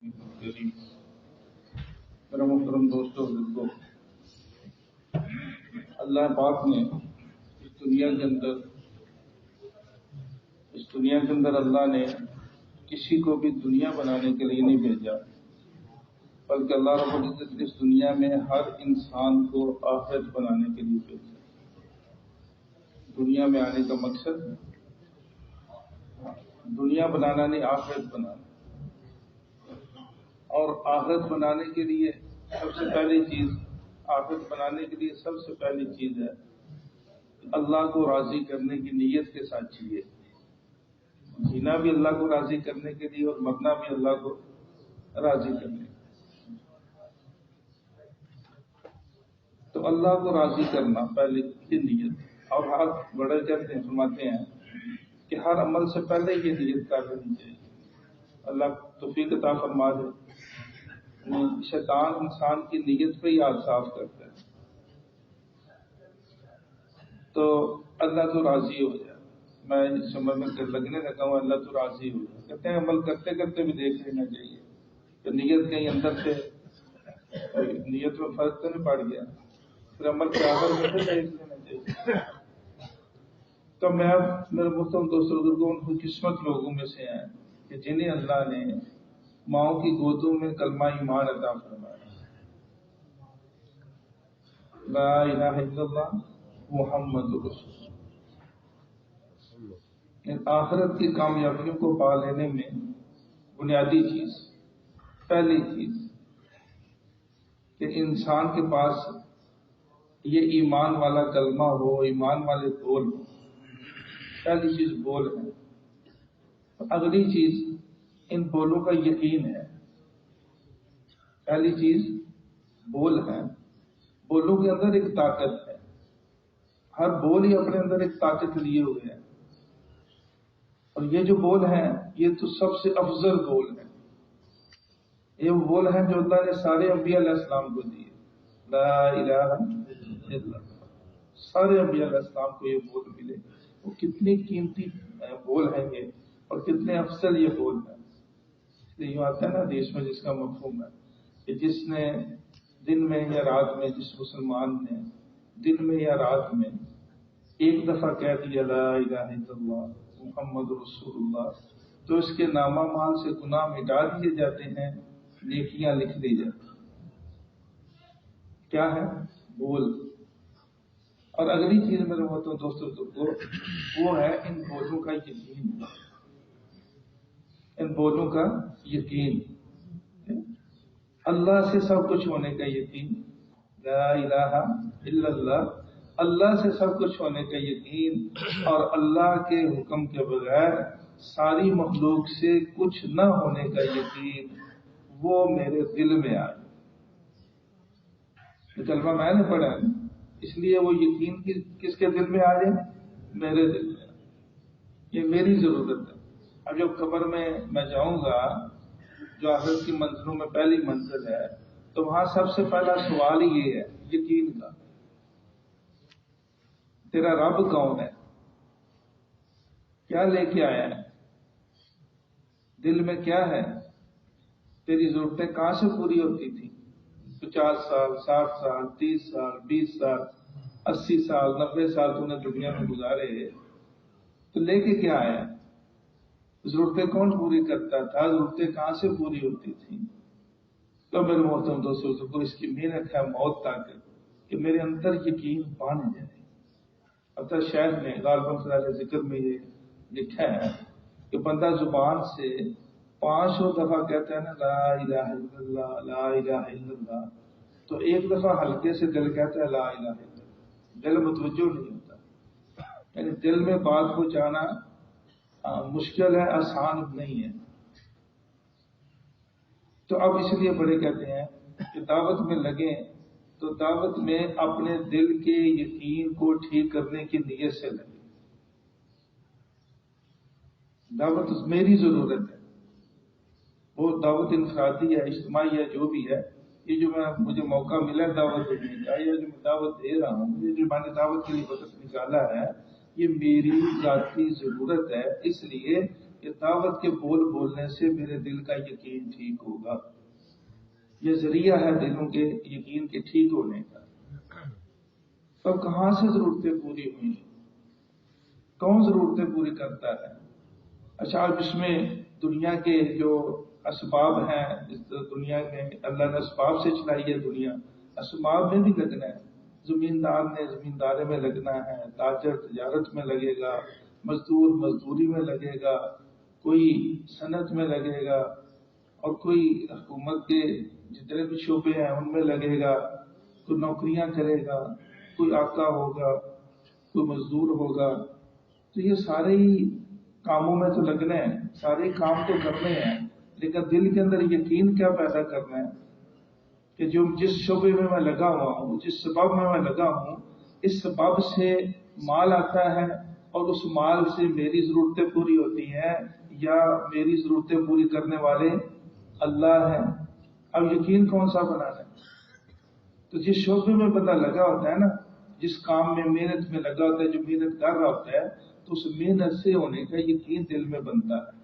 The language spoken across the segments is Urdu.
کریم میرا محترم دوستوں بزرگوں، اللہ پاک نے اس دنیا کے اندر اللہ نے کسی کو بھی دنیا بنانے کے لیے نہیں بھیجا، بلکہ اللہ رب العزت نے اس دنیا میں ہر انسان کو آخرت بنانے کے لیے بھیجا۔ دنیا میں آنے کا مقصد دنیا بنانا نہیں، آخرت بنانا۔ اور آخرت بنانے کے لیے سب سے پہلی چیز ہے اللہ کو راضی کرنے کی نیت کے ساتھ چاہیے۔ جینا بھی اللہ کو راضی کرنے کے لیے اور مرنا بھی اللہ کو راضی کرنے کے لیے۔ تو اللہ کو راضی کرنا پہلے کی نیت، اور ہر بڑے فرماتے ہیں کہ ہر عمل سے پہلے یہ نیت کر لینی چاہیے۔ اللہ توفیق عطا فرما دے۔ شیطان انسان کی نیت پہ ہی آج صاف کرتا ہے، تو اللہ تو راضی ہو جائے۔ میں اس عمر میں لگنے لگا ہوں، اللہ تو راضی ہو جائے۔ کہتے ہیں عمل کرتے کرتے بھی دیکھ لینا چاہیے کہ نیت کہیں اندر سے نیت میں فرق تو نہیں پڑ گیا، پھر عمل کے آخر میں دیکھ لینا چاہیے۔ تو میں میرے محترم دوستوں بزرگوں ان خوش قسمت لوگوں میں سے ہیں کہ جنہیں اللہ نے ماؤں کی گودوں میں کلمہ ایمان عطا فرمایا، لا الہ الا اللہ محمد رسول اللہ۔ آخرت کی کامیابیوں کو پا لینے میں بنیادی چیز، پہلی چیز کہ انسان کے پاس یہ ایمان والا کلمہ ہو، ایمان والے بول ہو۔ پہلی چیز بول ہے۔ اگلی چیز ان بولوں کا یقین ہے۔ پہلی چیز بول ہے، بولوں کے اندر ایک طاقت ہے۔ ہر بول ہی اپنے اندر ایک طاقت لیے ہوئے ہے، اور یہ جو بول ہیں یہ تو سب سے افضل بول ہے۔ یہ وہ بول ہیں جو اللہ نے سارے انبیاء علیہ السلام کو دیے، لا الہ الا اللہ۔ سارے انبیاء علیہ السلام کو یہ بول ملے۔ وہ کتنی قیمتی بول ہیں یہ، اور کتنے افضل یہ بول ہیں۔ اس لیے یوں آتا ہے نا حدیث میں جس کا مفہوم ہے کہ جس نے دن میں یا رات میں، جس مسلمان نے دن میں یا رات میں ایک دفعہ کہہ دیا لا الہ الا اللہ محمد رسول اللہ، تو اس کے نامہ مال سے گناہ مٹا دیے جاتے ہیں، نیکیاں لکھ دی جاتی ہیں۔ کیا ہے؟ بول۔ اور اگلی چیز میرے محترم دوستوں کو وہ ہے ان بولوں کا یقین۔ ان بولوں کا یقین، اللہ سے سب کچھ ہونے کا یقین، لا الہ الا اللہ، اللہ سے سب کچھ ہونے کا یقین، اور اللہ کے حکم کے بغیر ساری مخلوق سے کچھ نہ ہونے کا یقین، وہ میرے دل میں آئے۔ یہ کلمہ میں نے پڑھا ہے، اس لیے وہ یقین کس کے دل میں آ جائے؟ میرے دل میں۔ یہ میری ضرورت ہے۔ اب جب قبر میں جاؤں گا، جو آخرت کی منزلوں میں پہلی منزل ہے، تو وہاں سب سے پہلا سوال یہ ہے یقین کا، تیرا رب کون ہے؟ کیا لے کے آیا ہے؟ دل میں کیا ہے؟ تیری ضرورتیں کہاں سے پوری ہوتی تھی؟ 50 سال، 60 سال، 30 سال، 20 سال، 80 سال، 90 سال تو نے دنیا میں گزارے، تو لے کے کیا آیا؟ ضرورتیں کون پوری کرتا تھا؟ ضرورتیں کہاں سے پوری ہوتی تھیں؟ تو میرے محترم دوستوں کو اس کی محنت ہے موت تک کہ میرے اندر یقین بن جائے۔ اب تک شاید نے غالباً صلی ذکر میں یہ لکھا ہے کہ بندہ زبان سے 500 دفعہ کہتا ہے نا لا الہ الا اللہ، لا الہ الا اللہ، تو ایک دفعہ ہلکے سے دل کہتا ہے لا الہ الا اللہ، دل متوجہ نہیں ہوتا۔ یعنی دل میں بات پہنچانا مشکل ہے، آسان نہیں ہے۔ تو اب اس لیے بڑے کہتے ہیں کہ دعوت میں لگیں تو دعوت میں اپنے دل کے یقین کو ٹھیک کرنے کی نیت سے لگیں۔ دعوت میری ضرورت ہے، وہ دعوت انفرادی ہے، اجتماعی ہے، جو بھی ہے، یہ جو مجھے موقع ملا دعوت دینے کا، یا جو میں دعوت دے رہا ہوں، یہ جو میں نے دعوت کے لیے وقت نکالا ہے، یہ میری ذاتی ضرورت ہے، اس لیے کہ دعوت کے بول بولنے سے میرے دل کا یقین ٹھیک ہوگا. یہ ذریعہ ہے دلوں کے یقین کے ٹھیک ہونے کا. تب کہاں سے ضرورتیں پوری ہوئی؟ کون ضرورتیں پوری کرتا ہے؟ اچھا، اب اس میں دنیا کے جو اسباب ہیں، اس دنیا میں اللہ نے اسباب سے چلائی ہے دنیا، اسباب میں بھی لگنا ہے. زمیندار نے زمینداری میں لگنا ہے، تاجر تجارت میں لگے گا، مزدور مزدوری میں لگے گا، کوئی صنعت میں لگے گا، اور کوئی حکومت کے جتنے بھی شعبے ہیں ان میں لگے گا، کوئی نوکریاں کرے گا، کوئی آقا ہوگا، کوئی مزدور ہوگا. تو یہ سارے ہی کاموں میں تو لگنے ہیں، سارے کام تو کرنے ہیں، لیکن دل کے اندر یقین کیا پیدا کرنا ہے کہ جو جس شعبے میں میں لگا ہوا ہوں، جس سبب میں لگا ہوں، اس سبب سے مال آتا ہے اور اس مال سے میری ضرورتیں پوری ہوتی ہیں یا میری ضرورتیں پوری کرنے والے اللہ ہیں. اب یقین کون سا بنانا ہے؟ تو جس شعبے میں بندہ لگا ہوتا ہے نا، جس کام میں محنت میں لگا ہوتا ہے، جو محنت کر رہا ہوتا ہے، تو اس محنت سے ہونے کا یقین دل میں بنتا ہے.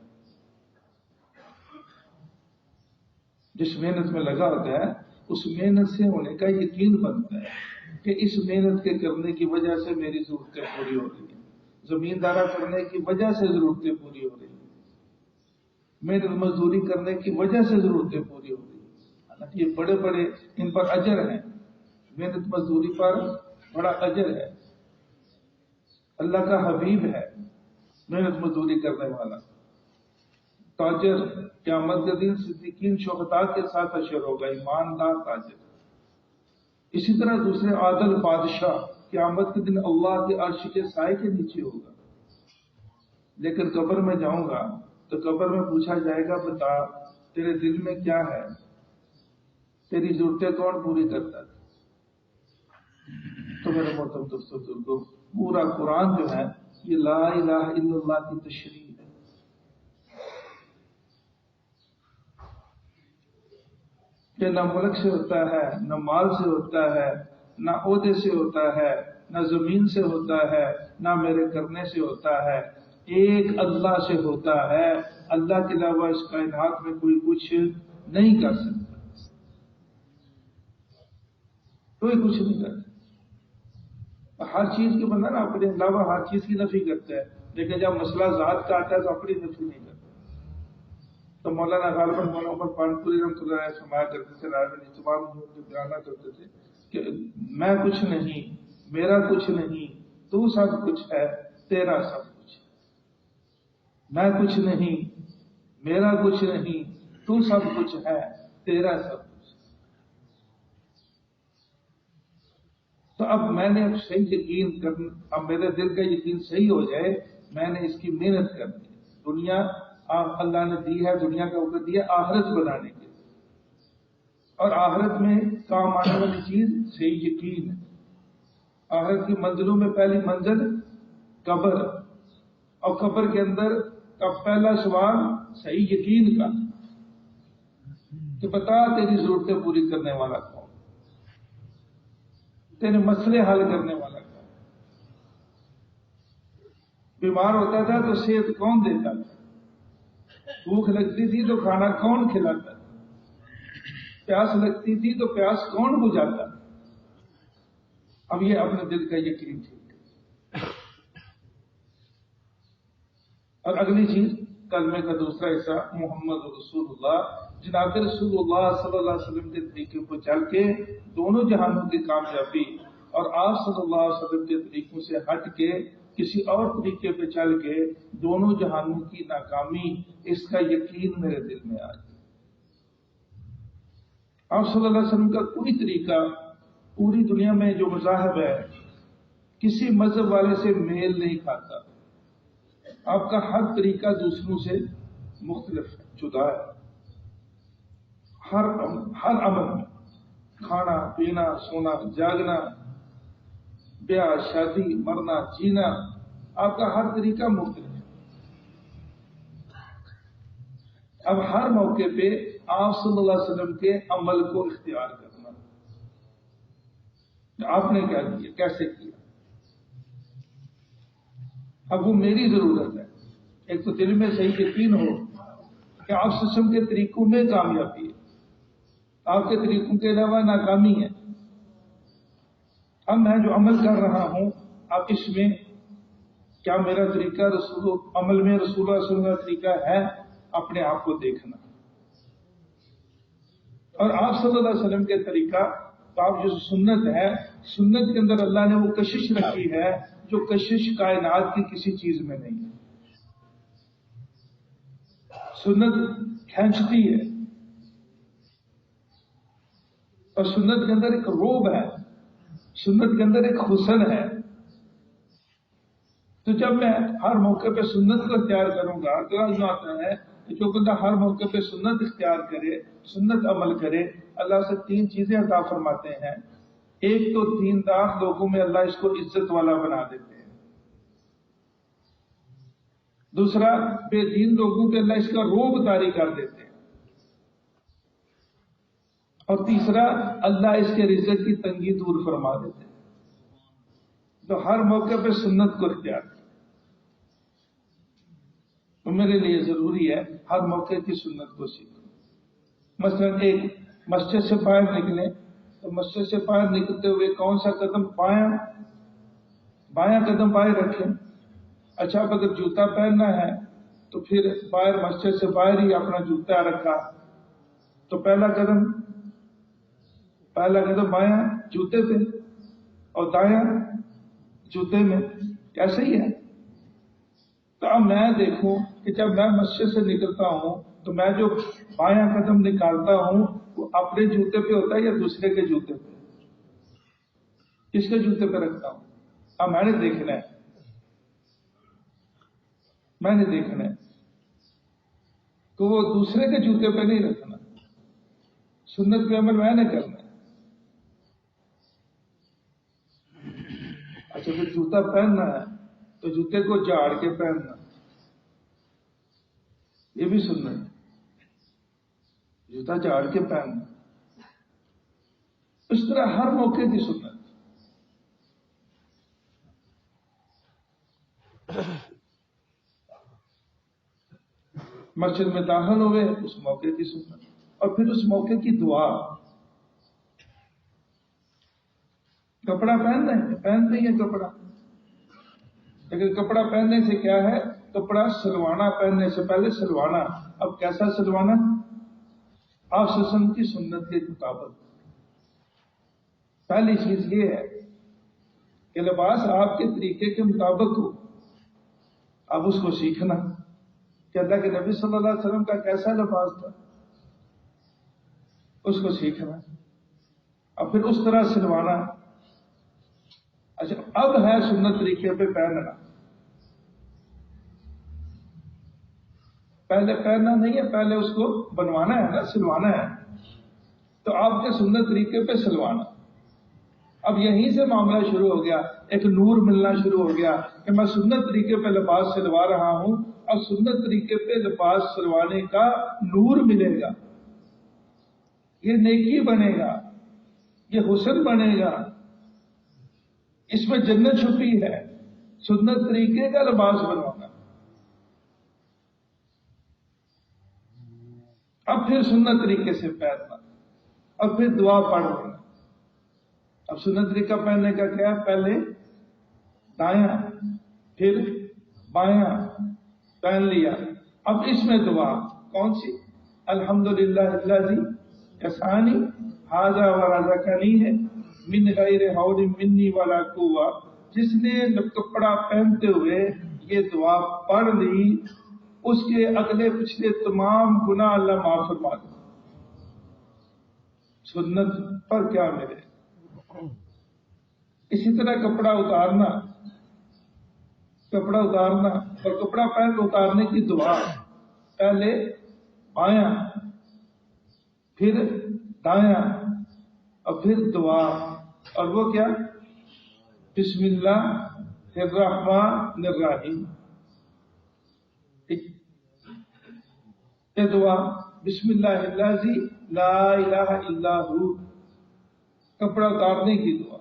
جس محنت میں لگا ہوتا ہے اس محنت سے ہونے کا یقین بنتا ہے کہ اس محنت کے کرنے کی وجہ سے میری ضرورتیں پوری ہو رہی ہیں، زمیندارہ کرنے کی وجہ سے ضرورتیں پوری ہو رہی ہیں، محنت مزدوری کرنے کی وجہ سے ضرورتیں پوری ہو رہی ہیں. حالانکہ یہ بڑے بڑے ان پر اجر ہیں، محنت مزدوری پر بڑا اجر ہے. اللہ کا حبیب ہے محنت مزدوری کرنے والا. تاجر قیامت کے دن صدیقین شہداء کے ساتھ حشر ہوگا، ایماندار تاجر. اسی طرح دوسرے عادل بادشاہ قیامت کے دن اللہ کے عرش کے سائے کے نیچے ہوگا. لیکن قبر میں جاؤں گا تو قبر میں پوچھا جائے گا، بتا تیرے دل میں کیا ہے، تیری ضرورتیں کون پوری کرتا ہے؟ تو میرے محترم دوستوں بزرگوں، پورا قرآن جو ہے یہ لا الہ الا اللہ کی تشریح ہے. کہ نہ ملک سے ہوتا ہے، نہ مال سے ہوتا ہے، نہ عہدے سے ہوتا ہے، نہ زمین سے ہوتا ہے، نہ میرے کرنے سے ہوتا ہے، ایک اللہ سے ہوتا ہے. اللہ کے علاوہ اس کائنات میں کوئی کچھ نہیں کر سکتا، کوئی کچھ نہیں کر سکتا. ہر چیز کے بندہ نا اپنے علاوہ ہر چیز کی نفی کرتا ہے، لیکن جب مسئلہ ذات کا آتا ہے تو اپنی نفی نہیں کرتا. تو مولانا غالباً مولانا پانپوری رحمۃ اللہ علیہ فرمایا کرتے تھے، رائے اجتماع میں بیانہ کرتے تھے کہ میں کچھ نہیں، میرا کچھ نہیں، تو سب کچھ ہے، تیرا سب کچھ. میں کچھ نہیں، میرا کچھ نہیں، تو سب کچھ ہے، تیرا سب کچھ. تو اب میں نے صحیح یقین کرنا، اب میرے دل کا یقین صحیح ہو جائے، میں نے اس کی محنت کرنی. دنیا اللہ نے دی ہے، دنیا کا وقت دیا آخرت بنانے کے لیے، اور آخرت میں کام آنے والی چیز صحیح یقین ہے. آخرت کی منزلوں میں پہلی منزل قبر، اور قبر کے اندر کا پہلا سوال صحیح یقین کا کہ بتا تیری ضرورتیں پوری کرنے والا کون، تیرے مسئلے حل کرنے والا کون. بیمار ہوتا تھا تو صحت کون دیتا تھا، بھوک لگتی تھی تو کھانا کون کھلاتا تھا، پیاس لگتی تھی تو پیاس کون بجھاتا. اب یہ اپنے دل کا یقین ٹھیک ہے. اور اگلی چیز کلمے کا دوسرا حصہ محمد رسول اللہ، جناب رسول اللہ صلی اللہ علیہ وسلم کے طریقے کو چل کے دونوں جہانوں کی کامیابی، اور آپ صلی اللہ علیہ وسلم کے طریقوں سے ہٹ کے کسی اور طریقے پہ چل کے دونوں جہانوں کی ناکامی، اس کا یقین میرے دل میں آ گیا. آپ صلی اللہ علیہ وسلم کا کوئی طریقہ پوری دنیا میں جو مذاہب ہے کسی مذہب والے سے میل نہیں کھاتا. آپ کا ہر طریقہ دوسروں سے مختلف ہے، جدا ہے. ہر عمل میں، کھانا پینا، سونا جاگنا، بیاہ شادی، مرنا جینا، آپ کا ہر طریقہ مختلف ہے. اب ہر موقع پہ آپ صلی اللہ علیہ وسلم کے عمل کو اختیار کرنا، آپ نے کیا کیا، کیسے کیا. اب وہ میری ضرورت ہے، ایک تو دل میں صحیح یقین ہو کہ آپ سسٹم کے طریقوں میں کامیابی ہے، آپ کے طریقوں کے علاوہ ناکامی ہے۔ اب میں جو عمل کر رہا ہوں، اب اس میں کیا میرا طریقہ عمل میں رسول اللہ صلی اللہ علیہ وسلم کا طریقہ ہے؟ اپنے آپ کو دیکھنا۔ اور آپ صلی اللہ علیہ وسلم کے طریقہ، تو آپ جو سنت ہے، سنت کے اندر اللہ نے وہ کشش رکھی ہے جو کشش کائنات کی کسی چیز میں نہیں ہے۔ سنت کھینچتی ہے، اور سنت کے اندر ایک روب ہے، سنت کے اندر ایک حسن ہے۔ تو جب میں ہر موقع پہ سنت کو اختیار کروں گا تو لازم آتا ہے کہ جو بندہ ہر موقع پہ سنت اختیار کرے، سنت عمل کرے، اللہ سے تین چیزیں عطا فرماتے ہیں۔ ایک تو دیندار لوگوں میں اللہ اس کو عزت والا بنا دیتے ہیں، دوسرا بے دین لوگوں کے اللہ اس کا روب طاری کر دیتے ہیں، اور تیسرا اللہ اس کے رزق کی تنگی دور فرما دیتے ہیں۔ تو ہر موقع پہ سنت کو اختیار کریں، تو میرے لیے ضروری ہے ہر موقع کی سنت کو سیکھوں۔ مثلا ایک مسجد سے باہر نکلیں تو مسجد سے باہر نکلتے ہوئے کون سا قدم بایاں قدم بائیں رکھیں۔ اچھا، اب اگر جوتا پہننا ہے تو پھر باہر مسجد سے باہر ہی اپنا جوتا رکھا، تو پہلا قدم بایاں جوتے پہ اور دایاں جوتے میں، ایسے ہی ہے۔ تو اب میں دیکھوں کہ جب میں مسجد سے نکلتا ہوں تو میں جو بایاں قدم نکالتا ہوں وہ اپنے جوتے پہ ہوتا ہے یا دوسرے کے جوتے پہ؟ کس کے جوتے پہ رکھتا ہوں؟ اب میں نے دیکھنا ہے کہ وہ دوسرے کے جوتے پہ نہیں رکھنا، سنت پہ عمل میں نے کرنا ہے۔ اچھا، پھر جوتا پہننا ہے تو جوتے کو جھاڑ کے پہننا، یہ بھی سننا ہے، جوتا جھاڑ کے پہننا۔ اس طرح ہر موقع کی سنت۔ مسجد میں داخل ہوئے، اس موقع کی سنت، اور پھر اس موقع کی دعا۔ کپڑا پہنتے ہیں کپڑا، لیکن کپڑا پہننے سے کیا ہے؟ کپڑا سلوانا، پہننے سے پہلے سلوانا۔ اب کیسا سلوانا؟ آپ سسم کی سنت کے مطابق۔ پہلی چیز یہ ہے کہ لباس آپ کے طریقے کے مطابق ہو، اب اس کو سیکھنا کہ اللہ کے نبی صلی اللہ علیہ وسلم کا کیسا لباس تھا، اس کو سیکھنا، اور پھر اس طرح سلوانا۔ اچھا، اب ہے سنت طریقے پہ پہننا، پہلے پہننا نہیں ہے، پہلے اس کو بنوانا ہے نا، سلوانا ہے۔ تو آپ کے سنت طریقے پہ سلوانا۔ اب یہیں سے معاملہ شروع ہو گیا، ایک نور ملنا شروع ہو گیا کہ میں سنت طریقے پہ لباس سلوا رہا ہوں، اور سنت طریقے پہ لباس سلوانے کا نور ملے گا، یہ نیکی بنے گا، یہ حسن بنے گا، اس میں جنت چھپی ہے۔ سنت طریقے کا لباس بنوانا، اب پھر سنت طریقے سے پہننا، اور پھر دعا پڑھ لینا۔ اب سنت طریقہ پہننے کا کیا ہے؟ پہلے دایاں پھر بایاں پہن لیا، اب اس میں دعا کون سی؟ الحمدللہ الذی کسانی ھذا ورزقنی ہے من غیر حول منی ولا قوہ۔ جس نے کپڑا پہنتے ہوئے یہ دعا پڑھ لی، اس کے اگلے پچھلے تمام گناہ اللہ معاف فرما دے۔ سنت پر کیا ملے؟ اسی طرح کپڑا اتارنا اور کپڑا پہن اتارنے کی دعا، پہلے بایاں پھر دایاں اور پھر دعا، اور وہ کیا؟ بسم اللہ الرحمن الرحیم۔ یہ دعا بسم اللہ الذی لا الہ الا ہو، کپڑا اتارنے کی دعا۔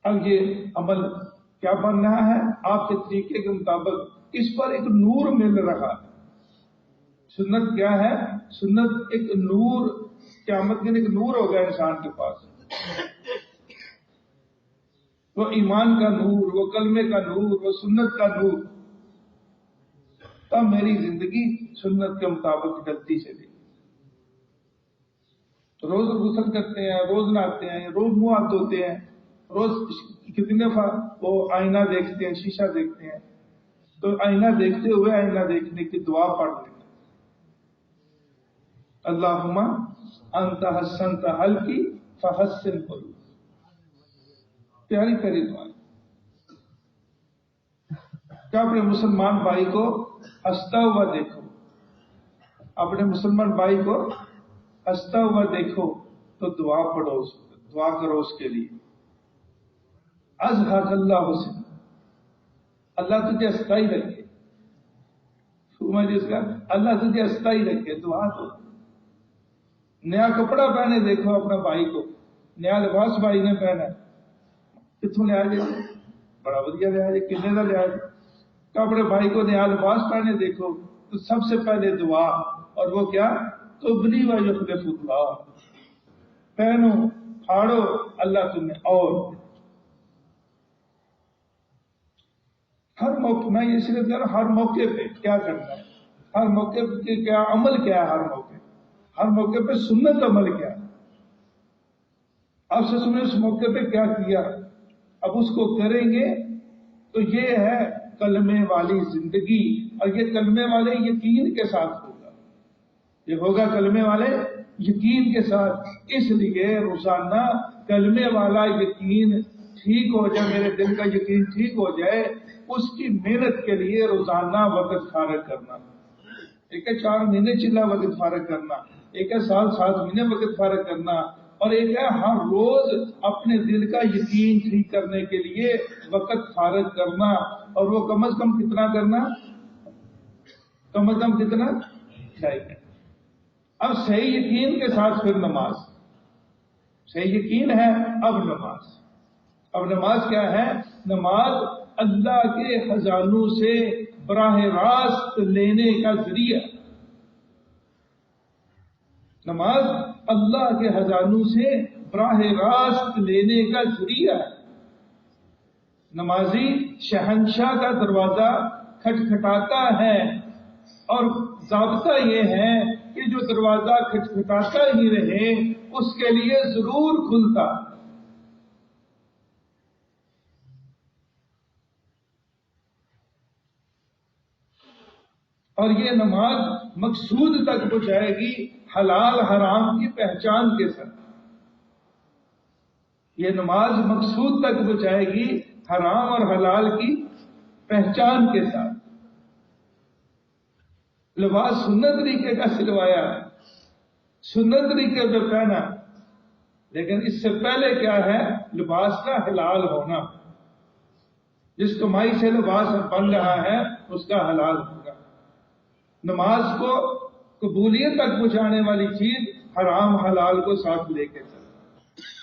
اب یہ عمل کیا بن رہا ہے؟ آپ کے طریقے کے مطابق اس پر ایک نور مل رہا ہے۔ سنت کیا ہے؟ سنت ایک نور، قیامت کے ایک نور ہوگا انسان کے پاس، وہ ایمان کا نور، وہ کلمے کا نور، وہ سنت کا نور۔ تب میری زندگی سنت کے مطابق چلتی چلی۔ روز غسل کرتے ہیں، روز نہاتے ہیں، روز منہ ہاتھ دھوتے ہیں، روز کتنے دفعہ وہ آئینہ دیکھتے ہیں، شیشہ دیکھتے ہیں، تو آئینہ دیکھتے ہوئے آئینہ دیکھنے کی دعا پڑھ لیں۔ اللہم انت حسنت حلقی فحسن قلوبی، پیاری پیاری دعا۔ کیا اپنے مسلمان بھائی کو ہنستا ہوا دیکھو، اپنے مسلمان بھائی کو ہنستا ہوا دیکھو تو دعا پڑھو، دعا کرو اس کے لیے۔ اضحک اللہ حسن، اللہ تجھے ہنستا ہی رکھے، جس کا اللہ تجھے ہنستا ہی رکھے، دعا دو۔ نیا کپڑا پہنے دیکھو اپنا بھائی کو، نیا لباس بھائی نے پہنا، کتوں لیا جائے؟ بڑا ودیا لیا جائے، کتنے کا لیا جائے؟ تو اپنے بھائی کو نیا لباس پہنے دیکھو تو سب سے پہلے دعا، اور وہ کیا؟ تو بلی و یخلف اللہ، پہنو پھاڑو، اللہ تمہیں اور ہر موقع، میں یہ صرف کہہ رہا ہوں، ہر موقع پہ کیا کرنا ہے، ہر موقع پہ کیا عمل کیا ہے، ہر موقع پہ سنت عمل کیا ہے۔ آپ سے سنیں اس موقع پہ کیا کیا، اب اس کو کریں گے تو یہ ہے کلمے والی زندگی، اور یہ کلمے والے یقین کے ساتھ ہوگا، یہ ہوگا کلمے والے یقین کے ساتھ۔ اس لیے روزانہ کلمے والا یقین ٹھیک ہو جائے، میرے دل کا یقین ٹھیک ہو جائے، اس کی محنت کے لیے روزانہ وقت فارغ کرنا۔ ایک ہے 4 مہینے چلا وقت فارغ کرنا، ایک ہے سال 7 مہینے وقت فارغ کرنا، اور ایک ہے ہر روز اپنے دل کا یقین ٹھیک کرنے کے لیے وقت فارغ کرنا، اور وہ کم از کم کتنا کرنا؟ کم از کم کتنا چاہیے؟ اب صحیح یقین کے ساتھ پھر نماز، صحیح یقین ہے اب نماز۔ اب نماز کیا ہے؟ نماز اللہ کے خزانوں سے براہ راست لینے کا ذریعہ، نماز اللہ کے خزانوں سے براہ راست لینے کا ذریعہ ہے۔ نمازی شہنشاہ کا دروازہ کھٹکھٹاتا ہے، اور ضابطہ یہ ہے کہ جو دروازہ کھٹکھٹاتا ہی رہے اس کے لیے ضرور کھلتا۔ اور یہ نماز مقصود تک پہنچائے گی حلال حرام کی پہچان کے ساتھ، یہ نماز مقصود تک پہنچائے گی حرام اور حلال کی پہچان کے ساتھ۔ لباس سنت طریقے کا سلوایا، سنت طریقے پہ پہنا، لیکن اس سے پہلے کیا ہے؟ لباس کا حلال ہونا۔ جس کمائی سے لباس بن رہا ہے اس کا حلال ہوگا۔ نماز کو قبولیت تک پہنچانے والی چیز حرام حلال کو ساتھ لے کے چلنا،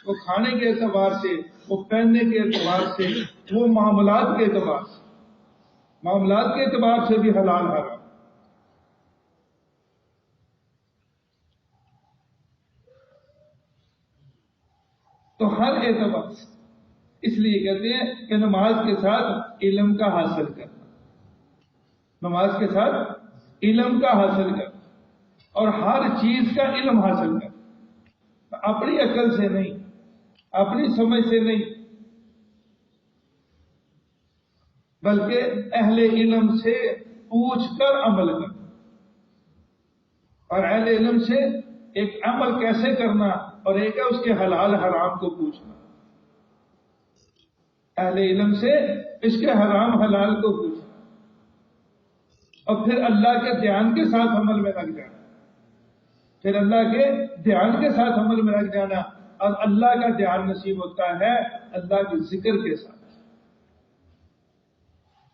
وہ کھانے کے اعتبار سے، وہ پہننے کے اعتبار سے، وہ معاملات کے اعتبار سے، معاملات کے اعتبار سے بھی حلال حرام۔ تو ہر اعتبار سے اس لیے کہتے ہیں کہ نماز کے ساتھ علم کا حاصل کرنا، نماز کے ساتھ علم کا حاصل کرنا، اور ہر چیز کا علم حاصل کرنا، اپنی عقل سے نہیں، اپنی سمجھ سے نہیں، بلکہ اہل علم سے پوچھ کر عمل کرنا۔ اور اہل علم سے ایک عمل کیسے کرنا، اور ایک ہے اس کے حلال حرام کو پوچھنا۔ اہل علم سے اس کے حرام حلال کو پوچھنا، اور پھر اللہ کے دھیان کے ساتھ عمل میں لگ جانا، پھر اللہ کے دھیان کے ساتھ عمل میں لگ جانا۔ اور اللہ کا دھیان نصیب ہوتا ہے اللہ کے ذکر کے ساتھ،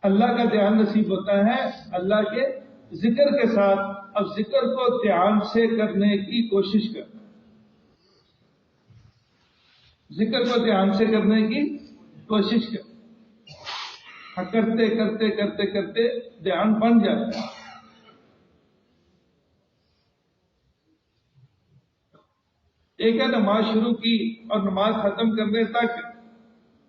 اللہ کا دھیان نصیب ہوتا ہے اللہ کے ذکر کے ساتھ۔ اب ذکر کو دھیان سے کرنے کی کوشش کر، ذکر کو دھیان سے کرنے کی کوشش کر۔ کرتے کرتے کرتے کرتے دھیان بن جاتا ہے. ایک ہے نماز شروع کی اور نماز ختم کرنے تک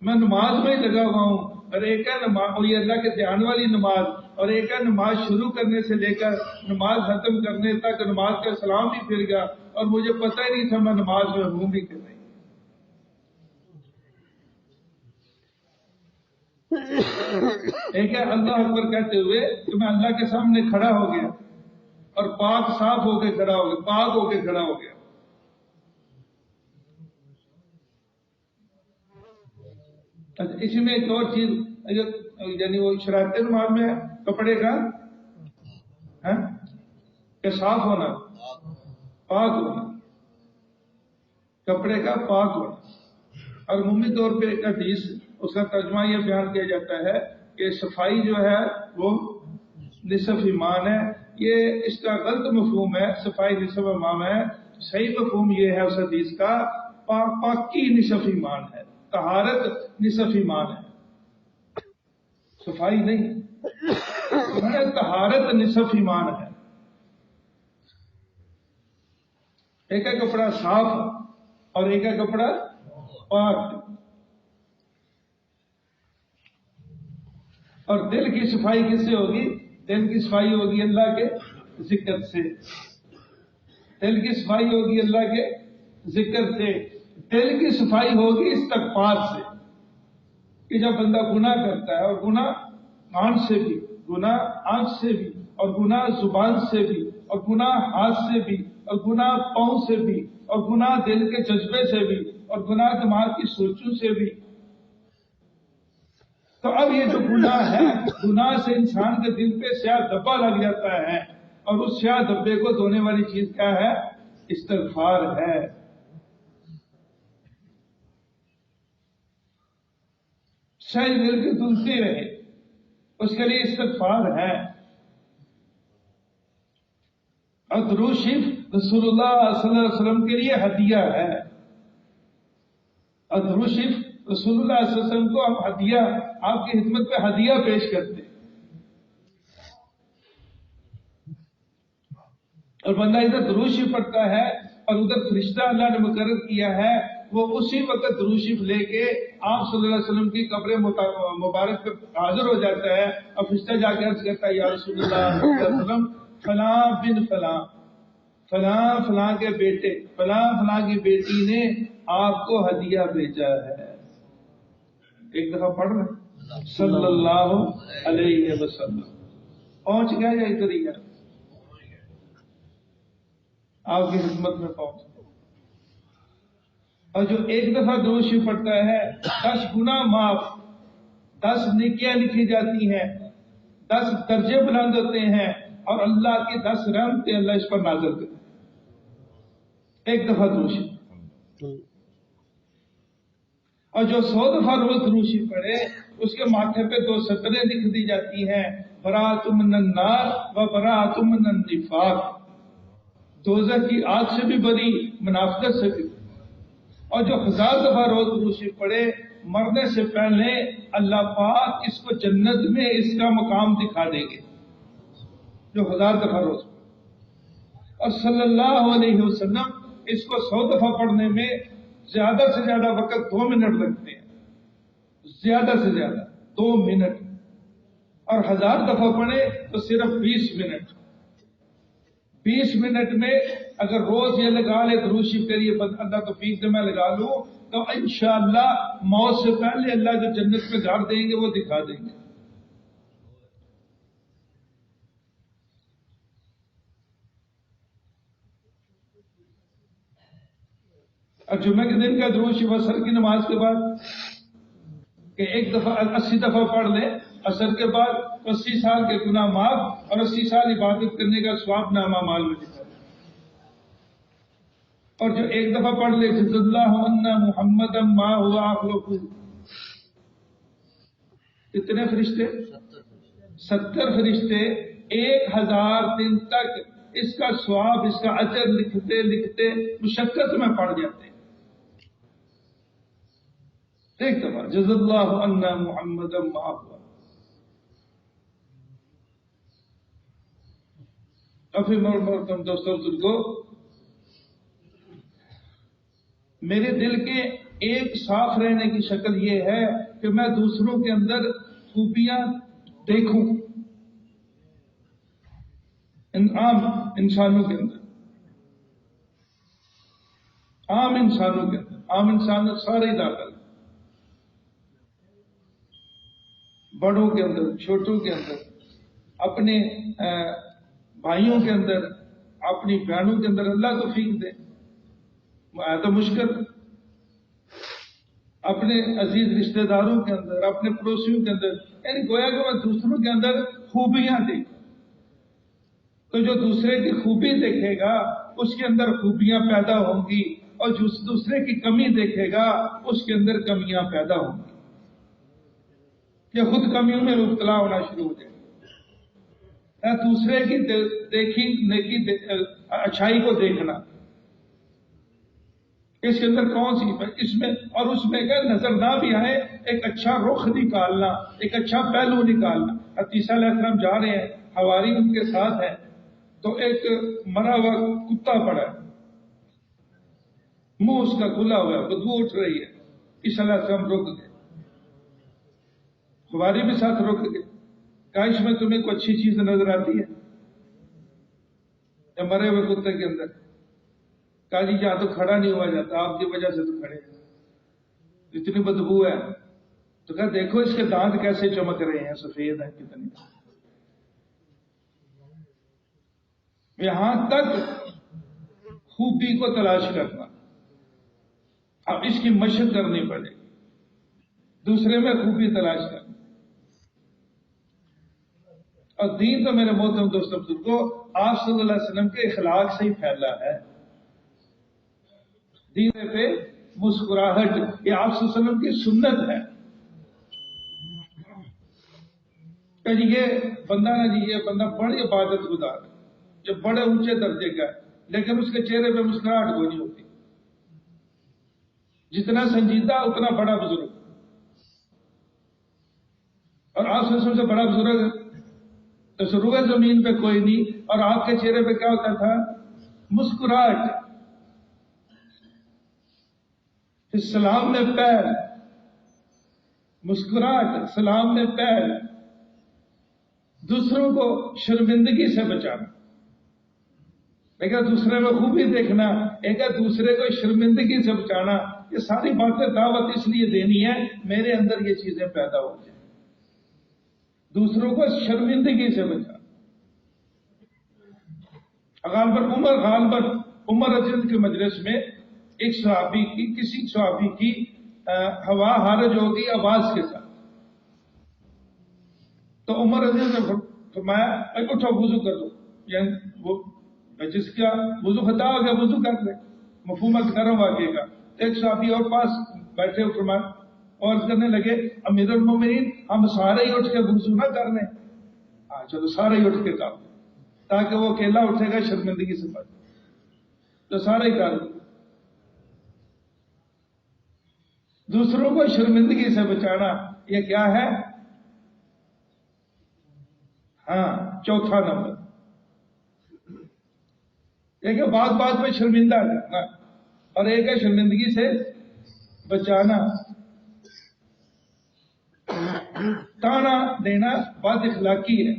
میں نماز میں ہی لگا ہوا ہوں، اور ایک ہے نماز یہ اللہ کے دھیان والی نماز، اور ایک ہے نماز شروع کرنے سے لے کر نماز ختم کرنے تک نماز کا سلام بھی پھر گیا اور مجھے پتہ ہی نہیں تھا میں نماز میں ہوں بھی کہ نہیں. ایک ہے اللہ اکبر کہتے ہوئے کہ میں اللہ کے سامنے کھڑا ہو گیا اور پاک صاف ہو کے کھڑا ہو گیا، پاک ہو کے کھڑا ہو گیا. اس میں ایک اور چیز یعنی وہ شرائط نماز میں کپڑے کا کہ صاف ہونا، پاک ہونا، کپڑے کا پاک ہونا. اور عمومی طور پہ ایک حدیث اس کا ترجمہ یہ بیان کیا جاتا ہے کہ صفائی جو ہے وہ نصف ایمان ہے. یہ اس کا غلط مفہوم ہے، صفائی نصف ایمان ہے. صحیح مفہوم یہ ہے اس حدیث کا پاکی نصف ایمان ہے، طہارت نصف ایمان ہے، صفائی نہیں، طہارت نصف ایمان ہے. ایک ہے کپڑا صاف اور ایک ہے کپڑا پاک. اور دل کی صفائی کس سے ہوگی؟ دل کی صفائی ہوگی اللہ کے ذکر سے، دل کی صفائی ہوگی اللہ کے ذکر سے. دل کی صفائی ہوگی استغفار سے، کہ جب بندہ گناہ کرتا ہے، اور گناہ کان سے بھی، گناہ آنکھ سے بھی، اور گناہ زبان سے بھی، اور گناہ ہاتھ سے بھی، اور گناہ پاؤں سے بھی، اور گناہ دل کے جذبے سے بھی، اور گناہ دماغ کی سوچوں سے بھی. تو اب یہ جو گناہ ہے، گناہ سے انسان کے دل پہ سیاہ دھبا لگ جاتا ہے، اور اس سیاہ دھبے کو دھونے والی چیز کیا ہے؟ استغفار ہے. شاید دل کی دھلتی رہے، اس کے لیے استغفار ہے. اور درود شریف رسول اللہ صلی اللہ علیہ وسلم کے لیے ہدیہ ہے. اور درود شریف رسول اللہ صلی اللہ علیہ وسلم کو ہم ہدیہ، آپ کی خدمت پہ ہدیہ پیش کرتے ہیں. اور بندہ ادھر درود شریف پڑھتا ہے اور ادھر فرشتہ اللہ نے مقرر کیا ہے، وہ اسی وقت درود شریف لے کے آپ صلی اللہ علیہ وسلم کی قبر مبارک پہ حاضر ہو جاتا ہے، اور فرشتہ جا کے عرض کرتا ہے یا رسول اللہ صلی اللہ علیہ وسلم فلاں بن فلاں، فلاں فلاں کے بیٹے، فلاں فلاں کی بیٹی نے آپ کو ہدیہ بھیجا ہے. ایک دفعہ پڑھ رہے صلی اللہ علیہ وسلم. پہنچ گیا یا ادھر ہی گیا؟ آپ کی خدمت میں پہنچ گیا. اور جو ایک دفعہ درود شریف پڑھتا ہے 10 گناہ معاف، 10 نیکیاں لکھی جاتی ہیں، 10 درجے بلند ہوتے ہیں، اور اللہ کی 10 رحمتیں اللہ اس پر نازل کرتے ہیں. ایک دفعہ درود شریف. اور جو 100 دفعہ روز درود شریف پڑھے اس کے ماتھے پہ 2 سطریں لکھ دی جاتی ہیں، براءۃ من النار و براءۃ من النفاق، دوزخ کی آگ سے بھی بری، منافقت سے بھی. اور جو 1000 دفعہ روز درود شریف پڑھے مرنے سے پہلے اللہ پاک اس کو جنت میں اس کا مقام دکھا دیں گے، جو 1000 دفعہ روز. اور صلی اللہ علیہ وسلم اس کو 100 دفعہ پڑھنے میں زیادہ سے زیادہ وقت 2 منٹ لگتے ہیں، زیادہ سے زیادہ 2 منٹ. اور 1000 دفعہ پڑھے تو صرف 20 منٹ. 20 منٹ میں اگر روز یہ لگا لے درود شریف کے لیے اللہ توفیق دے میں لگا لوں تو انشاءاللہ موت سے پہلے اللہ جو جنت میں گھر دیں گے وہ دکھا دیں گے. اور جمعہ کے دن کا درود شریف عصر کی نماز کے بعد کہ ایک دفعہ 80 دفعہ پڑھ لیں عصر کے بعد تو 80 سال کے گناہ معاف اور 80 سال عبادت کرنے کا ثواب نامہ مال میں لکھا. اور جو ایک دفعہ پڑھ لے جز اللہ عنا محمد ما هو اخلق، کتنے فرشتے؟ 70 فرشتے 1000 دن تک اس کا ثواب، اس کا اجر لکھتے لکھتے مشقت میں پڑ جاتے ہیں. ایک دفعہ جز اللہ عنا محمد ما هو. اور پھر محترم دوستوں بزرگوں، میرے دل کے ایک صاف رہنے کی شکل یہ ہے کہ میں دوسروں کے اندر خوبیاں دیکھوں، عام انسانوں کے اندر، عام انسانوں کے اندر، عام انسان سارے ہی داخل، بڑوں کے اندر، چھوٹوں کے اندر، اپنے بھائیوں کے اندر، اپنی بہنوں کے اندر اللہ توفیق دے، تو مشکل، اپنے عزیز رشتہ داروں کے اندر، اپنے پڑوسیوں کے اندر، یعنی گویا کہ میں دوسروں کے اندر خوبیاں دیکھوں، تو جو دوسرے کی خوبی دیکھے گا اس کے اندر خوبیاں پیدا ہوں گی، اور جو دوسرے کی کمی دیکھے گا اس کے اندر کمیاں پیدا ہوں گی، یہ خود کمیوں میں مبتلا ہونا شروع ہو جائے گا۔ دوسرے کی دیکھی نیکی اچھائی کو دیکھنا، اس کے اندر کون سی اس میں اور اس میں کہ نظر نہ بھی آئے، ایک اچھا رخ نکالنا، ایک اچھا پہلو نکالنا۔ عیسیٰ علیہ السلام جا رہے ہیں، حواری ان کے ساتھ ہیں، تو ایک مرا ہوا کتا پڑا ہے، منہ اس کا کھلا ہوا ہے، بدبو اٹھ رہی ہے۔ عیسیٰ علیہ السلام رک گئے، حواری بھی ساتھ رک گئے، کہا اس میں تمہیں کوئی اچھی چیز نظر آتی ہے یا مرے ہوئے کتے کے اندر؟ کہا جی یہاں تو کھڑا نہیں ہوا جاتا، آپ کی وجہ سے تو کھڑے ہیں، اتنی بدبو ہے۔ تو کہا دیکھو اس کے دانت کیسے چمک رہے ہیں، سفید ہیں کتنے۔ یہاں تک خوبی کو تلاش کرنا، اب اس کی مشق کرنی پڑے گی، دوسرے میں خوبی تلاش کرنا۔ اور دین تو میرے محترم دوستوں بزرگوں آپ صلی اللہ علیہ وسلم کے اخلاق سے ہی پھیلا ہے۔ دین پہ مسکراہٹ یہ آپ صلی اللہ علیہ وسلم کی سنت ہے کہ جی یہ بندہ نا جی یہ بندہ بڑی عبادت گزار ہے، یہ بڑے اونچے درجے کا ہے، لیکن اس کے چہرے پہ مسکراہٹ کوئی نہیں ہوتی، جتنا سنجیدہ اتنا بڑا بزرگ، اور آپ صلی اللہ علیہ وسلم سے بڑا بزرگ تو روئے زمین پہ کوئی نہیں، اور آپ کے چہرے پہ کیا ہوتا تھا؟ مسکراہٹ، سلام میں پیر، مسکراہٹ، سلام میں پیر، دوسروں کو شرمندگی سے بچانا، ایک دوسرے میں خوبی دیکھنا، ایک دوسرے کو شرمندگی سے بچانا، یہ ساری باتیں دعوت اس لیے دینی ہے میرے اندر یہ چیزیں پیدا ہو جائیں، دوسروں کو شرمندگی سے بچانا۔ غالباً عمر رضی اللہ کے مجلس میں ایک صحابی کی کسی صحابی کی ہوا حارج ہو گئی آواز کے ساتھ، تو عمر رضی اللہ نے فرمایا اٹھو وضو کر دو، یعنی وہ جس کا وضو خطا ہو گیا وضو کر لے، مفہوم کرم واقعے کا۔ ایک صحابی اور پاس بیٹھے فرمایا اور کرنے لگے امیر المومنین ہم سارے ہی اٹھ کے وضو نہ کر لیں؟ چلو سارے ہی اٹھ کے کر، تاکہ وہ اکیلا اٹھے گا شرمندگی سے بچ، تو سارے ہی کر، دوسروں کو شرمندگی سے بچانا یہ کیا ہے؟ چوتھا نمبر، ایک ہے بات بات میں شرمندہ کرنا اور ایک ہے شرمندگی سے بچانا۔ تانا دینا بد اخلاقی ہے،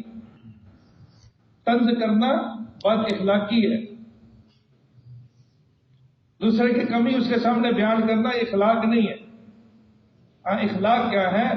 طنز کرنا بد اخلاقی ہے، دوسرے کی کمی اس کے سامنے بیان کرنا یہ اخلاق نہیں ہے۔ اخلاق کیا ہے؟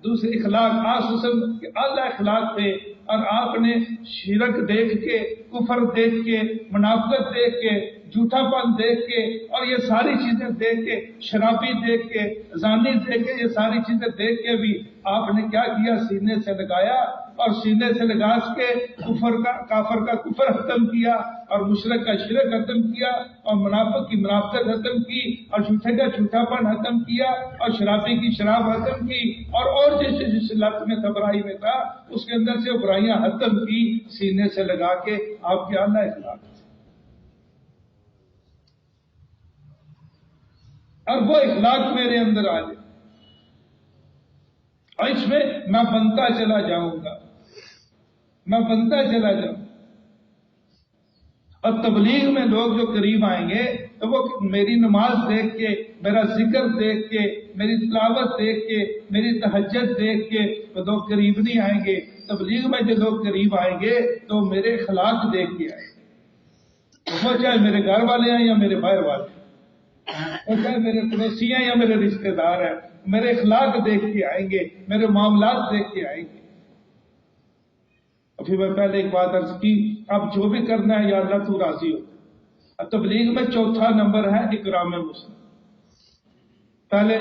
دوسرے اخلاق اعلی اخلاق تھے، اور آپ نے شرک دیکھ کے، کفر دیکھ کے، منافقت دیکھ کے، جھوٹا پن دیکھ کے، اور یہ ساری چیزیں دیکھ کے، شرابی دیکھ کے، زانی دیکھ کے، یہ ساری چیزیں دیکھ کے بھی آپ نے کیا کیا؟ سینے سے لگایا، اور سینے سے لگا کے کافر کا کفر ختم کیا، اور مشرک کا شرک ختم کیا، اور منافق کی منافقت ختم کی، اور جھوٹے کا جھوٹا پن ختم کیا، اور شرابی کی شراب ختم کی، اور جس لت میں تبرائی میں تھا اس کے اندر سے برائیاں ختم کی، سینے سے لگا کے آپ کے اعلیٰ اخلاق، اور وہ اخلاق میرے اندر آ جائے، اور اس میں بنتا چلا جاؤں گا، میں بنتا چلا جاؤں، اور تبلیغ میں لوگ جو قریب آئیں گے تو وہ میری نماز دیکھ کے، میرا ذکر دیکھ کے، میری تلاوت دیکھ کے، میری تہجد دیکھ کے تو لوگ قریب نہیں آئیں گے. تبلیغ میں جو لوگ قریب آئیں گے تو میرے اخلاق دیکھ کے آئیں گے، وہ چاہے میرے گھر والے ہیں یا میرے باہر والے ہیں، وہ چاہے میرے پڑوسی ہیں یا میرے رشتے دار ہیں، میرے اخلاق دیکھ کے آئیں گے، میرے معاملات دیکھ کے آئیں گے. پھر میں پہلے ایک بات عرض کی، اب جو بھی کرنا ہے یا اللہ تو راضی ہو. تبلیغ میں چوتھا نمبر ہے اکرام مسلم. پہلے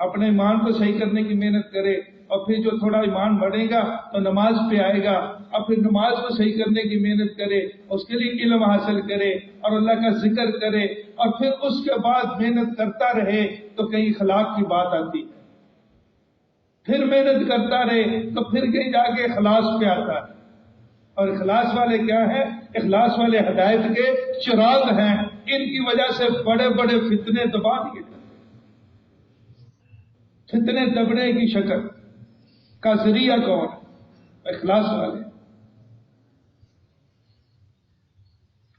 اپنے ایمان کو صحیح کرنے کی محنت کرے، اور پھر جو تھوڑا ایمان بڑھے گا تو نماز پہ آئے گا، اور پھر نماز کو صحیح کرنے کی محنت کرے، اس کے لیے علم حاصل کرے اور اللہ کا ذکر کرے، اور پھر اس کے بعد محنت کرتا رہے تو کئی اخلاق کی بات آتی ہے. پھر محنت کرتا رہے تو پھر کہیں جا کے اخلاص پہ آتا ہے. اور اخلاص والے کیا ہیں؟ اخلاص والے ہدایت کے چراغ ہیں. ان کی وجہ سے بڑے بڑے فتنے دبا دیے جاتے ہیں. فتنے دبنے کی شکل کا ذریعہ کون؟ اخلاص والے.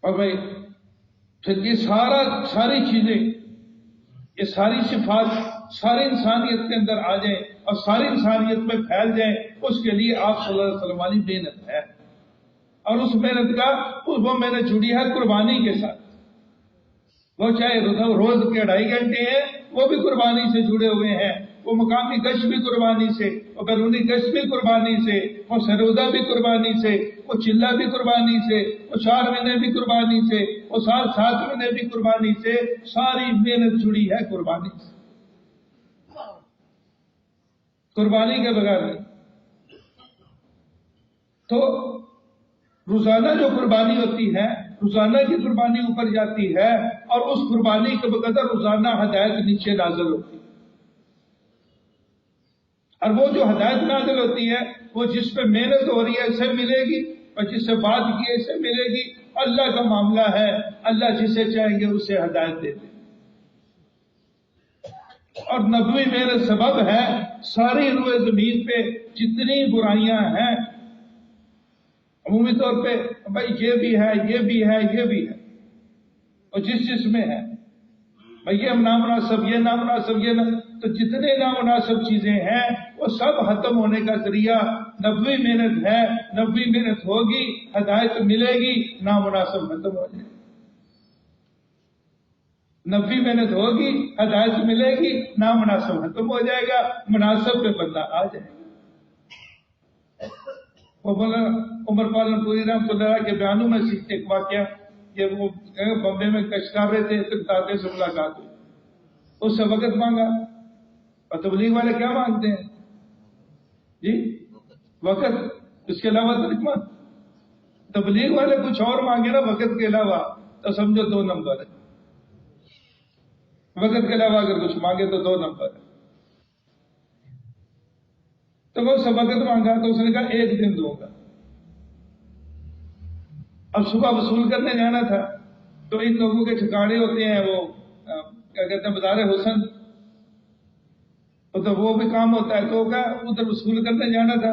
اور بھائی پھر یہ ساری چیزیں، یہ ساری صفات ساری انسانیت کے اندر آ جائیں اور ساری انسانیت میں پھیل جائیں، اس کے لیے آپ صلی اللہ علیہ وسلم والی محنت ہے. اور اس محنت کا وہ محنت جڑی ہے قربانی کے ساتھ. وہ چاہے روز کے 2.5 گھنٹے ہیں وہ بھی قربانی سے جڑے ہوئے ہیں، وہ مقامی گشت بھی قربانی سے، وہ بیرونی گشت بھی قربانی سے، وہ سرودا بھی قربانی سے، وہ چلہ بھی قربانی سے، وہ 4 مہینے بھی قربانی سے، وہ 7 مہینے بھی قربانی سے. ساری محنت جڑی ہے قربانی سے، قربانی کے بغیر نہیں. تو روزانہ جو قربانی ہوتی ہے، روزانہ کی قربانی اوپر جاتی ہے، اور اس قربانی کے بقدر روزانہ ہدایت نیچے نازل ہوتی ہے. اور وہ جو ہدایت نازل ہوتی ہے وہ جس پہ محنت ہو رہی ہے اسے ملے گی، اور جس سے بات کی ہے اسے ملے گی. اللہ کا معاملہ ہے، اللہ جسے چاہیں گے اسے ہدایت دے دیں. اور نبوی محنت سبب ہے ساری روئے زمین پہ جتنی برائیاں ہیں، عمومی طور پہ بھائی یہ بھی ہے، یہ بھی ہے، یہ بھی ہے، اور جس میں ہے بھائی یہ نامناسب، یہ نامناسب، تو جتنے نامناسب چیزیں ہیں وہ سب ختم ہونے کا ذریعہ نبوی محنت ہے. نبوی محنت ہوگی ہدایت ملے گی، نامناسب ختم ہو جائے گی. نبوی محنت ہوگی ہدایت ملے گی، نامناسب ختم ہو جائے گا، مناسب پہ بندہ آ جائے گا. وہ مولانا عمر پالن پوری رحمۃ اللہ کے بیانوں میں سیکھتے ایک واقعہ، یہ وہ بمبے میں کش کر رہے تھے، پھر دادے سے ملاقات ہوئی، اس سے وقت مانگا. اور تبلیغ والے کیا مانگتے ہیں جی؟ وقت. اس کے علاوہ ترجمہ. تبلیغ والے کچھ اور مانگے نا وقت کے علاوہ تو سمجھو 2 نمبر ہے. وقت کے علاوہ اگر کچھ مانگے تو 2 نمبر ہے. تو وہ سب وقت مانگا تو اس نے کہا 1 دن دوں گا. اب صبح وصول کرنے جانا تھا تو ان لوگوں کے ٹھکانے ہوتے ہیں، وہ کیا کہتے ہیں بازار حسن، تو وہ بھی کام ہوتا ہے. تو کہا ادھر وصول کرنے جانا تھا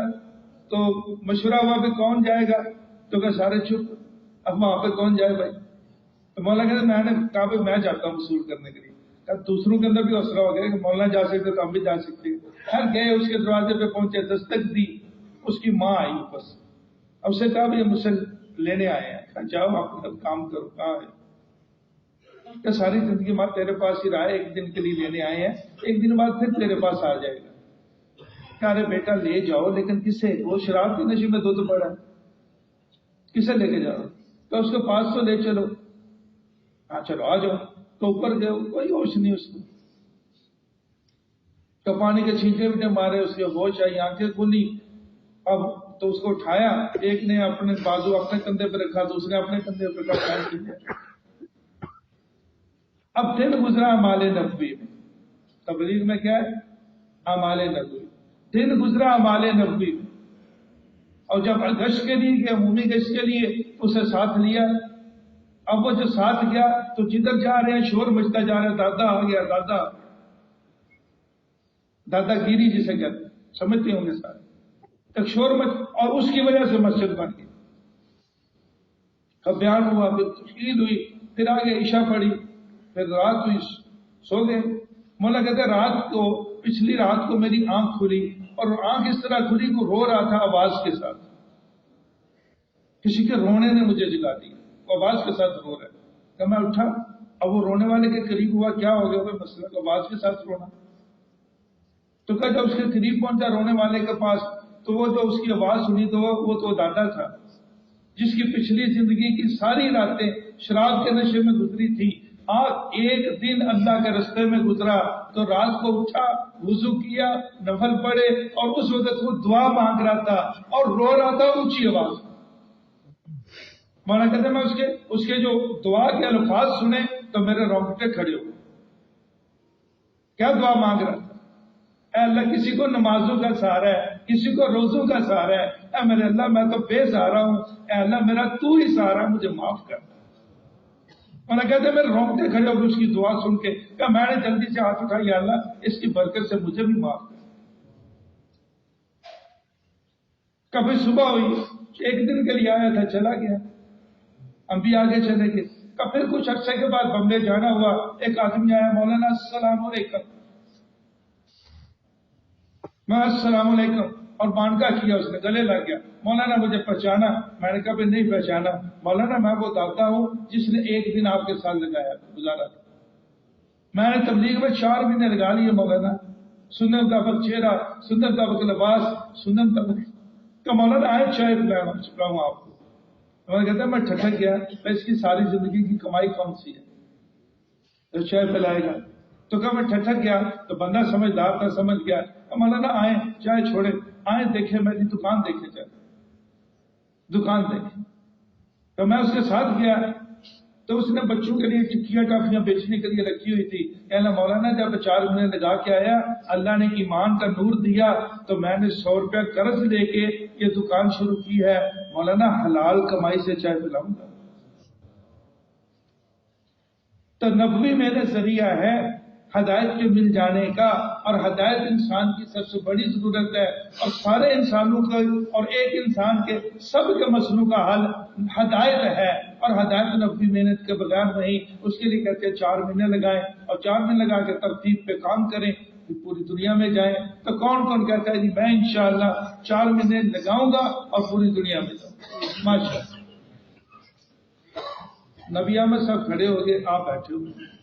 تو مشورہ ہوا بھی کون جائے گا، تو کہ سارے چپ. اب وہاں پہ کون جائے بھائی؟ تو مولانا کہتے میں نے کہا بھی میں جاتا ہوں وصول کرنے کے لیے. دوسروں کے اندر بھی حوصلہ ہو گیا کہ مولانا جا سکتے تو ہم بھی جا سکتے. ہر گئے، اس کے دروازے پہ پہنچے، دستک دی. اس کی ماں آئی اوپر سے. اب اسے کہا بھی مجھ سے لینے آئے ہیں. جاؤ آپ کام کرو. کہاں ہے کہ ساری زندگی ماں تیرے پاس ہی رہا ہے، 1 دن کے لیے لینے آئے ہیں، 1 دن بعد پھر تیرے پاس آ جائے گا. کہا ارے بیٹا لے جاؤ، لیکن کسے؟ وہ شراب کے نشے میں دودھ پڑا ہے، کسے لے کے جاؤ؟ تو اس کے پاس تو لے چلو. ہاں چلو آ جاؤ. تو اوپر گئے، کوئی ہوش نہیں اس کو. تو پانی کے چھینکے بھی مارے، اس کے ہوش آئی، آنکھیں کھلی. اب تو اس کو اٹھایا، ایک نے اپنے بازو اپنے کندھے پہ رکھا، دوسرے اپنے کندھے پہ رکھا. اب دن گزرا اعمال نبوی میں. تبلیغ میں کیا ہے؟ اعمال نبوی. دن گزرا اعمال نبوی میں. اور جب گشت کے لیے گیا، عمومی گشت کے لیے، اسے ساتھ لیا. اب وہ جو ساتھ گیا تو جدھر جا رہے ہیں شور مچتا جا رہا ہے، دادا آ گیا، دادا. دادا گیری جسے کہتے ہیں، سمجھتے ہوں گے سارے. تک شور مچ، اور اس کی وجہ سے مسجد بن گئی. اب بیان ہوا، پھر تشکیل ہوئی، پھر آگے عشاء پڑھی، پھر رات ہوئی، سو گئے۔ مولا کہتے ہیں رات کو، پچھلی رات کو میری آنکھ کھلی، اور آنکھ اس طرح کھلی کو رو رہا تھا آواز کے ساتھ، کسی کے رونے نے مجھے جگا دی، آواز کے ساتھ رو رہا ہے۔ کہ میں اٹھا، اب وہ رونے والے کے قریب ہوا، کیا ہو گیا کوئی مسئلہ؟ تو آواز کے ساتھ رونا۔ تو کہ جب اس کے قریب پہنچا رونے والے کے پاس، تو وہ جو اس کی آواز سنی تو وہ تو دادا تھا جس کی پچھلی زندگی کی ساری راتیں شراب کے نشے میں گزری تھی۔ آج ایک دن اللہ کے رستے میں گزرا تو رات کو اٹھا، وضو کیا، نفل پڑھے، اور اس وقت وہ دعا مانگ رہا تھا اور رو رہا تھا اونچی آواز۔ مولانا کہتے ہیں میں اس کے جو دعا کے الفاظ سنے تو میرے رونگٹے کھڑے ہو گئے۔ کیا دعا مانگ رہا تھا؟ اے اللہ، کسی کو نمازوں کا سہارا ہے، کسی کو روزوں کا سہارا ہے، اے میرے اللہ میں تو بے سہارا ہوں، اے اللہ میرا تو ہی سہارا ہے، مجھے معاف کر۔ مولانا کہتے ہیں میرے رونگٹے کھڑے ہو گئے اس کی دعا سن کے، کہ میں نے جلدی سے ہاتھ اٹھایا، یا اللہ اس کی برکت سے مجھے بھی معاف کر۔ کبھی صبح ہوئی، ایک دن کے لیے آیا تھا، چلا گیا، ہم بھی آگے چلے گئے۔ پھر کچھ عرصے کے بعد بمبے جانا ہوا، ایک آدمی آیا، مولانا السلام علیکم، میں السلام علیکم، اور مانکا کیا، اس نے گلے لگ گیا۔ مولانا مجھے پہچانا؟ میں نے کہا بھی نہیں پہچانا۔ مولانا میں وہ داتا ہوں جس نے ایک دن آپ کے ساتھ گزارا تھا، میں نے تبلیغ میں 4 مہینے لگا لیے مولانا، سننے مطابق چہرہ، سننے مطابق لباس، سننے مطابق کہ مولانا آئے چائے پلاؤں آپ کو۔ میں کہتا ہے میں ٹھٹک گیا، اس کی ساری زندگی کی کمائی کون سی ہے جو چائے پلائے گا؟ تو کہ میں ٹھٹک گیا، تو بندہ سمجھدار تھا، سمجھ گیا، مولانا آئے چائے چھوڑے، آئے دیکھے میری دکان، دیکھے چائے دکان دیکھے۔ تو میں اس کے ساتھ گیا، تو اس نے بچوں کے لیے ٹکیاں ٹافیاں بیچنے کے لیے رکھی ہوئی تھی۔ کہنا مولانا جب 4 مہینے لگا کے آیا، اللہ نے ایمان کا نور دیا، تو میں نے 100 روپیہ قرض لے کے یہ دکان شروع کی ہے، مولانا حلال کمائی سے چائے پلاؤں گا۔ تو نبوی میرے ذریعہ ہے ہدایت کے مل جانے کا، اور ہدایت انسان کی سب سے بڑی ضرورت ہے، اور سارے انسانوں کا اور ایک انسان کے سب کے مسئلوں کا حل ہدایت ہے، اور ہدایت نبوی محنت کے بغیر نہیں۔ اس کے لیے کہتے ہیں 4 مہینے لگائیں، اور 4 مہینے لگا کے ترتیب پہ کام کریں، پوری دنیا میں جائیں۔ تو کون کون کہتا ہے جی میں انشاءاللہ 4 مہینے لگاؤں گا اور پوری دنیا میں جاؤں؟ ماشاءاللہ۔ نبی احمد صاحب کھڑے ہو گئے، آپ بیٹھے ہوئے۔